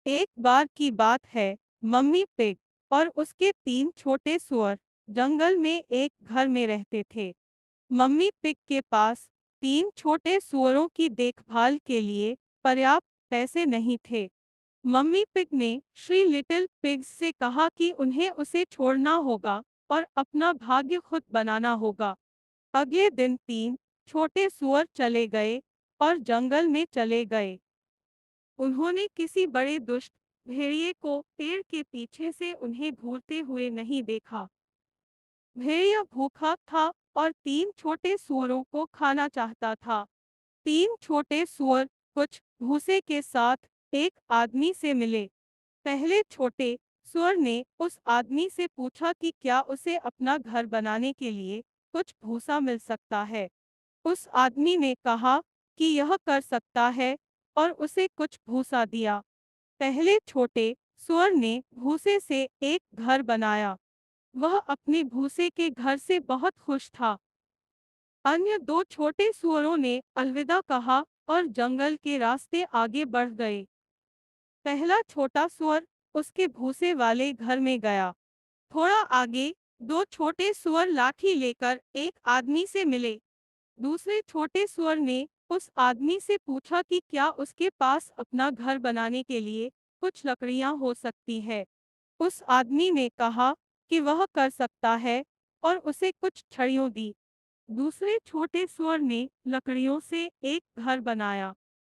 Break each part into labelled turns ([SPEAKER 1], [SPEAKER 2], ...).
[SPEAKER 1] एक बार की बात है, मम्मी पिग और उसके 3 छोटे सुअर जंगल में एक घर में रहते थे। मम्मी पिग के पास 3 छोटे सुअरों की देखभाल के लिए पर्याप्त पैसे नहीं थे। मम्मी पिग ने श्री लिटिल पिग्स से कहा कि उन्हें उसे छोड़ना होगा और अपना भाग्य खुद बनाना होगा। अगले दिन 3 छोटे सुअर चले गए और जंगल में चले गए। उन्होंने किसी बड़े दुष्ट भेड़िए को पेड़ के पीछे से उन्हें घूरते हुए नहीं देखा। भेड़िया भूखा था और 3 छोटे सुअरों को खाना चाहता था। 3 छोटे सुअर कुछ भूसे के साथ एक आदमी से मिले। पहले छोटे सुअर ने उस आदमी से पूछा कि क्या उसे अपना घर बनाने के लिए कुछ भूसा मिल सकता है। उस आदमी ने कहा कि यह कर सकता है और उसे कुछ भूसा दिया। पहले छोटे सुअर ने भूसे से एक घर बनाया। वह अपने भूसे के घर से बहुत खुश था। अन्य 2 छोटे सुअरों ने अलविदा कहा और जंगल के रास्ते आगे बढ़ गए। पहला छोटा सुअर उसके भूसे वाले घर में गया। थोड़ा आगे 2 छोटे सुअर लाठी लेकर एक आदमी से मिले। दूसरे छोटे सुअर ने उस आदमी से पूछा कि क्या उसके पास अपना घर बनाने के लिए कुछ लकड़ियां हो सकती है। उस आदमी ने कहा कि वह कर सकता है और उसे कुछ छड़ियों दी। दूसरे छोटे सुअर ने लकड़ियों से एक घर बनाया।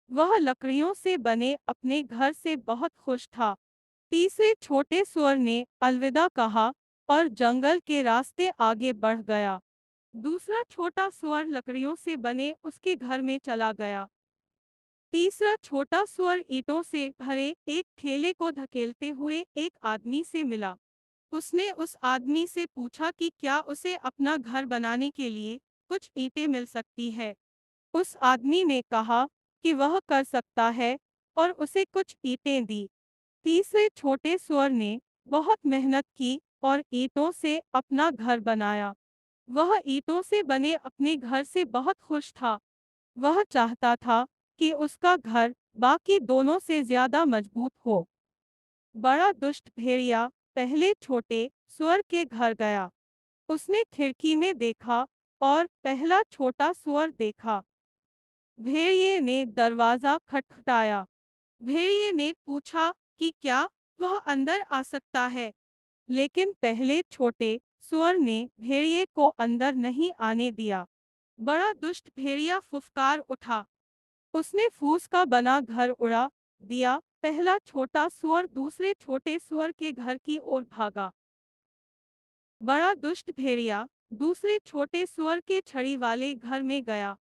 [SPEAKER 1] वह लकड़ियों से बने अपने घर से बहुत खुश था। तीसरे छोटे सुअर ने अलविदा कहा और जंगल के रास्ते आगे बढ़ गया। दूसरा छोटा सुअर लकड़ियों से बने उसके घर में चला गया। तीसरा छोटा सुअर ईंटों से भरे एक ठेले को धकेलते हुए एक आदमी से मिला। उसने उस आदमी से पूछा कि क्या उसे अपना घर बनाने के लिए कुछ ईंटें मिल सकती है। उस आदमी ने कहा कि वह कर सकता है और उसे कुछ ईंटें दी। तीसरे छोटे सुअर ने बहुत मेहनत की और ईंटों से अपना घर बनाया। वह ईंटों से बने अपने घर से बहुत खुश था। वह चाहता था कि उसका घर बाकी दोनों से ज्यादा मजबूत हो। बड़ा दुष्ट भेड़िया पहले छोटे सुअर के घर गया। उसने खिड़की में देखा और पहला छोटा सुअर देखा। भेड़िए ने दरवाजा खटखटाया। भेड़िए ने पूछा कि क्या वह अंदर आ सकता है, लेकिन पहले छोटे सुअर ने भेड़िए को अंदर नहीं आने दिया। बड़ा दुष्ट भेड़िया फुफकार उठा। उसने फूस का बना घर उड़ा दिया। पहला छोटा सुअर दूसरे छोटे सुअर के घर की ओर भागा। बड़ा दुष्ट भेड़िया दूसरे छोटे सुअर के छड़ी वाले घर में गया।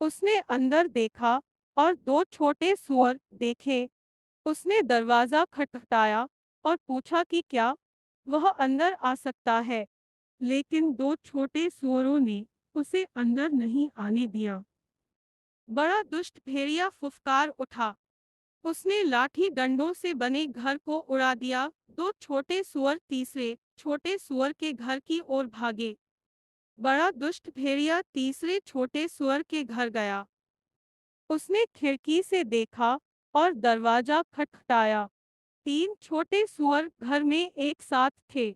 [SPEAKER 1] उसने अंदर देखा और 2 छोटे सुअर देखे। उसने दरवाजा खटखटाया और पूछा कि क्या वह अंदर आ सकता है, लेकिन 2 छोटे सुअरों ने उसे अंदर नहीं आने दिया। बड़ा दुष्ट भेड़िया फुफकार उठा। उसने लाठी डंडों से बने घर को उड़ा दिया। 2 छोटे सुअर तीसरे छोटे सुअर के घर की ओर भागे। बड़ा दुष्ट भेड़िया तीसरे छोटे सुअर के घर गया। उसने खिड़की से देखा और दरवाजा खटखटाया। 3 छोटे सुअर घर में एक साथ थे।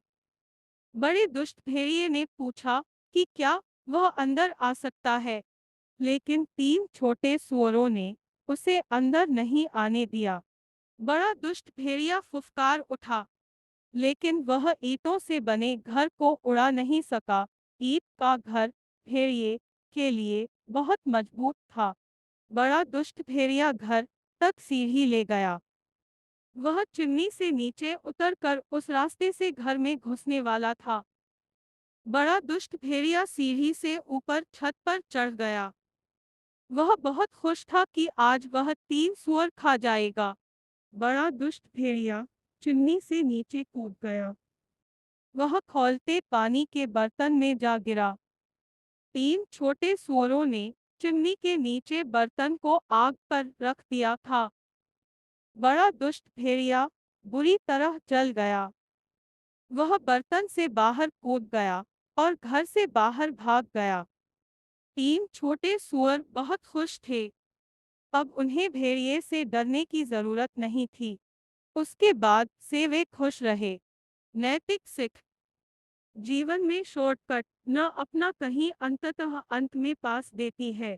[SPEAKER 1] बड़े दुष्ट भेड़िए ने पूछा कि क्या वह अंदर आ सकता है, लेकिन 3 छोटे सुअरों ने उसे अंदर नहीं आने दिया। बड़ा दुष्ट भेड़िया फुफकार उठा, लेकिन वह ईंटों से बने घर को उड़ा नहीं सका। ईंट का घर भेड़िए के लिए बहुत मजबूत था। बड़ा दुष्ट भेड़िया घर तक सीढ़ी ले गया। वह चिमनी से नीचे उतरकर उस रास्ते से घर में घुसने वाला था। बड़ा दुष्ट भेड़िया सीढ़ी से ऊपर छत पर चढ़ गया। वह बहुत खुश था कि आज वह 3 सुअर खा जाएगा। बड़ा दुष्ट भेड़िया चिमनी से नीचे कूद गया। वह खौलते पानी के बर्तन में जा गिरा। 3 छोटे सुअरों ने चिमनी के नीचे बर्तन को आग पर रख दिया था। बड़ा दुष्ट भेड़िया बुरी तरह जल गया। वह बर्तन से बाहर कूद गया और घर से बाहर भाग गया। 3 छोटे सुअर बहुत खुश थे। अब उन्हें भेड़िए से डरने की जरूरत नहीं थी। उसके बाद से वे खुश रहे। नैतिक सीख। जीवन में शॉर्टकट न अपना कहीं अंततः अंत में पास देती है।